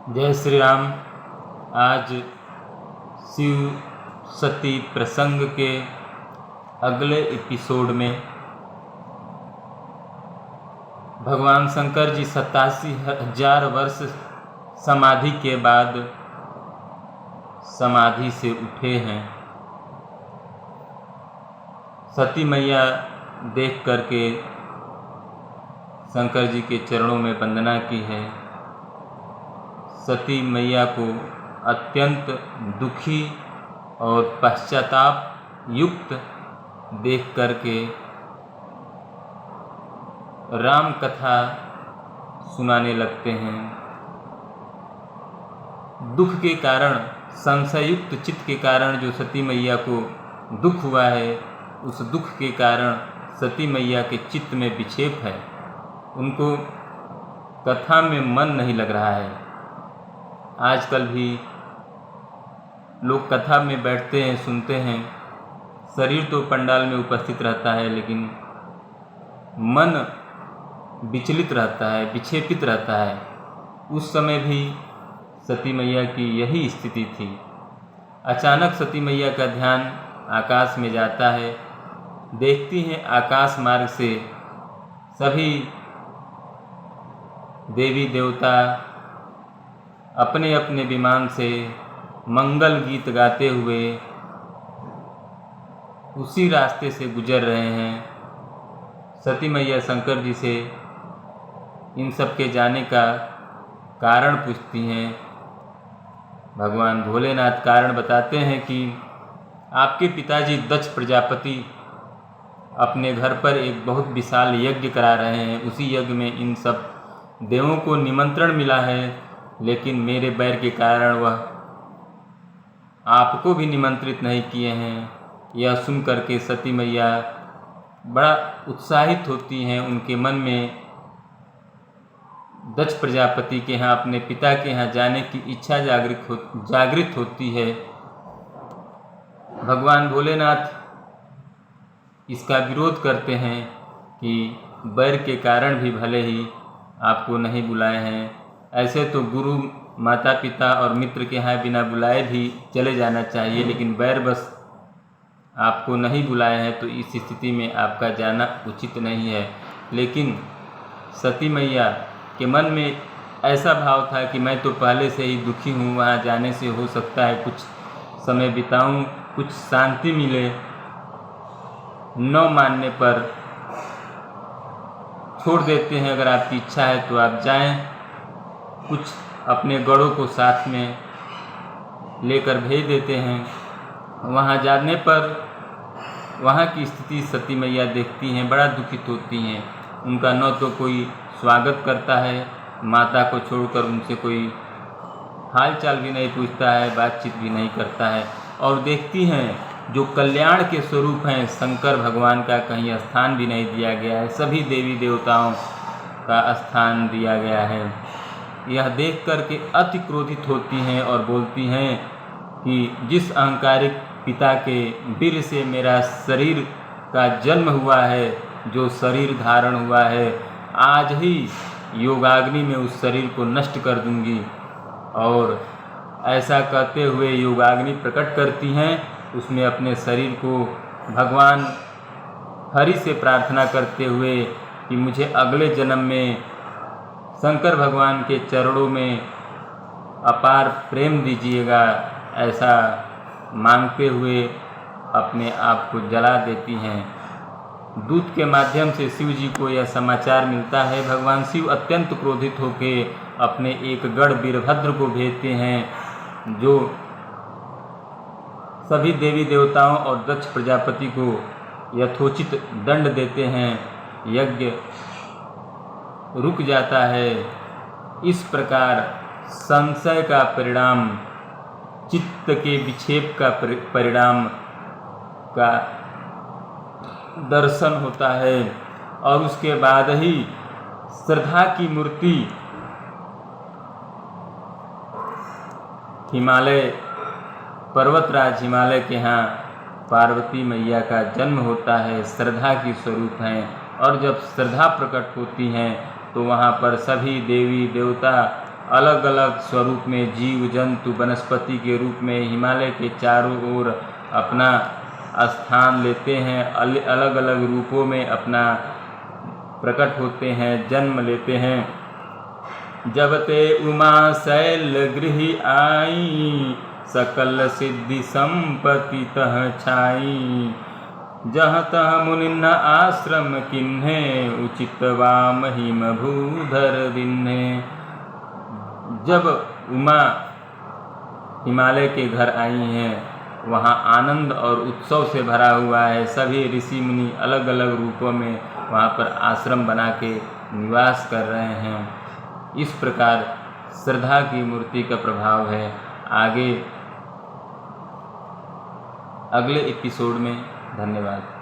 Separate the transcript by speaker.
Speaker 1: जय श्री राम। आज शिव सती प्रसंग के अगले एपिसोड में भगवान शंकर जी 87,000 वर्ष समाधि के बाद समाधि से उठे हैं। सती मैया देख करके शंकर जी के चरणों में वंदना की है। सती मैया को अत्यंत दुखी और पश्चाताप युक्त देख करके राम कथा सुनाने लगते हैं। दुख के कारण, संशयुक्त चित्त के कारण जो सती मैया को दुख हुआ है, उस दुख के कारण सती मैया के चित्त में विक्षेप है। उनको कथा में मन नहीं लग रहा है। आजकल भी लोग कथा में बैठते हैं, सुनते हैं, शरीर तो पंडाल में उपस्थित रहता है, लेकिन मन विचलित रहता है, विक्षेपित रहता है। उस समय भी सती मैया की यही स्थिति थी। अचानक सती मैया का ध्यान आकाश में जाता है। देखती हैं आकाश मार्ग से सभी देवी देवता अपने अपने विमान से मंगल गीत गाते हुए उसी रास्ते से गुजर रहे हैं। सती मैया शंकर जी से इन सब के जाने का कारण पूछती हैं। भगवान भोलेनाथ कारण बताते हैं कि आपके पिताजी दक्ष प्रजापति अपने घर पर एक बहुत विशाल यज्ञ करा रहे हैं। उसी यज्ञ में इन सब देवों को निमंत्रण मिला है, लेकिन मेरे बैर के कारण वह आपको भी निमंत्रित नहीं किए हैं। यह सुन करके सती मैया बड़ा उत्साहित होती हैं। उनके मन में दक्ष प्रजापति के यहाँ, अपने पिता के यहाँ जाने की इच्छा जागृत होती है। भगवान भोलेनाथ इसका विरोध करते हैं कि बैर के कारण भी भले ही आपको नहीं बुलाए हैं। ऐसे तो गुरु, माता पिता और मित्र के यहाँ बिना बुलाए भी चले जाना चाहिए, लेकिन बैर बस आपको नहीं बुलाए हैं, तो इस स्थिति में आपका जाना उचित नहीं है। लेकिन सती मैया के मन में ऐसा भाव था कि मैं तो पहले से ही दुखी हूँ, वहाँ जाने से हो सकता है कुछ समय बिताऊँ, कुछ शांति मिले। न मानने पर छोड़ देते हैं, अगर आपकी इच्छा है तो आप जाएं। कुछ अपने गढ़ों को साथ में लेकर भेज देते हैं। वहाँ जाने पर वहाँ की स्थिति सती मैया देखती हैं, बड़ा दुखित होती हैं। उनका न तो कोई स्वागत करता है, माता को छोड़कर उनसे कोई हाल चाल भी नहीं पूछता है, बातचीत भी नहीं करता है। और देखती हैं जो कल्याण के स्वरूप हैं शंकर भगवान का कहीं स्थान भी नहीं दिया गया है, सभी देवी देवताओं का स्थान दिया गया है। यह देख करके अति क्रोधित होती हैं और बोलती हैं कि जिस अहंकारिक पिता के वीर से मेरा शरीर का जन्म हुआ है, जो शरीर धारण हुआ है, आज ही योगाग्नि में उस शरीर को नष्ट कर दूंगी। और ऐसा कहते हुए योगाग्नि प्रकट करती हैं। उसमें अपने शरीर को भगवान हरि से प्रार्थना करते हुए कि मुझे अगले जन्म में शंकर भगवान के चरणों में अपार प्रेम दीजिएगा, ऐसा मांगते हुए अपने आप को जला देती हैं। दूत के माध्यम से शिव जी को यह समाचार मिलता है। भगवान शिव अत्यंत क्रोधित होकर अपने एक गढ़ वीरभद्र को भेजते हैं, जो सभी देवी देवताओं और दक्ष प्रजापति को यथोचित दंड देते हैं। यज्ञ रुक जाता है। इस प्रकार संशय का परिणाम, चित्त के विक्षेप का परिणाम का दर्शन होता है। और उसके बाद ही श्रद्धा की मूर्ति हिमालय, पर्वतराज हिमालय के यहाँ पार्वती मैया का जन्म होता है। श्रद्धा की स्वरूप हैं। और जब श्रद्धा प्रकट होती हैं तो वहाँ पर सभी देवी देवता अलग अलग स्वरूप में जीव जंतु वनस्पति के रूप में हिमालय के चारों ओर अपना स्थान लेते हैं, अलग अलग रूपों में अपना प्रकट होते हैं, जन्म लेते हैं। जब ते उमा शैल गृह आई, सकल सिद्धि संपत्ति तह छाई। जहाँ तह मुनिन आश्रम किन्हे, उचित वा महिम भूधर दिन्हे। जब उमा हिमालय के घर आई हैं, वहाँ आनंद और उत्सव से भरा हुआ है। सभी ऋषि मुनि अलग अलग रूपों में वहाँ पर आश्रम बना के निवास कर रहे हैं। इस प्रकार श्रद्धा की मूर्ति का प्रभाव है। आगे अगले एपिसोड में। धन्यवाद।